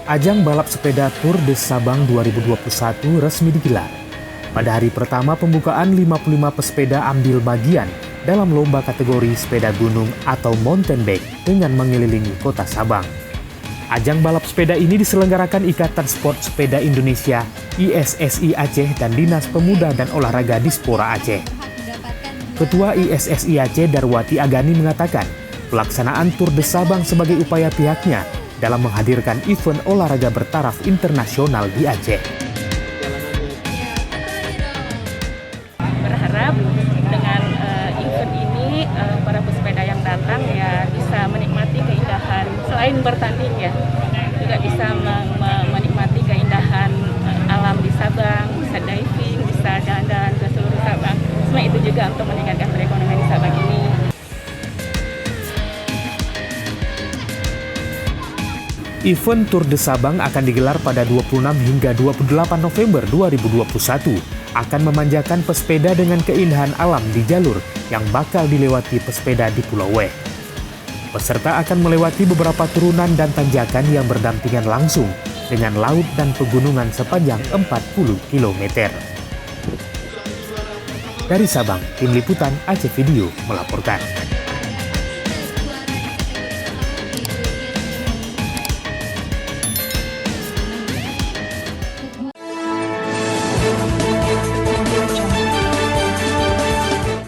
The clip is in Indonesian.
Ajang balap sepeda Tour de Sabang 2021 resmi digelar. Pada hari pertama pembukaan, 55 pesepeda ambil bagian dalam lomba kategori sepeda gunung atau mountain bike dengan mengelilingi kota Sabang. Ajang balap sepeda ini diselenggarakan Ikatan Sport Sepeda Indonesia, ISSI Aceh, dan Dinas Pemuda dan Olahraga Dispora Aceh. Ketua ISSI Aceh Darwati Agani mengatakan, pelaksanaan Tour de Sabang sebagai upaya pihaknya dalam menghadirkan event olahraga bertaraf internasional di Aceh. Berharap dengan event ini para pesepeda yang datang ya bisa menikmati keindahan selain bertanding ya, juga bisa menikmati keindahan alam di Sabang, bisa diving, bisa jalan-jalan ke seluruh Sabang. Semua itu juga untuk meningkatkan perekonomian di Sabang ini. Event Tour de Sabang akan digelar pada 26 hingga 28 November 2021. Akan memanjakan pesepeda dengan keindahan alam di jalur yang bakal dilewati pesepeda di Pulau Weh. Peserta akan melewati beberapa turunan dan tanjakan yang berdampingan langsung dengan laut dan pegunungan sepanjang 40 km. Dari Sabang, Tim Liputan Aceh Video melaporkan.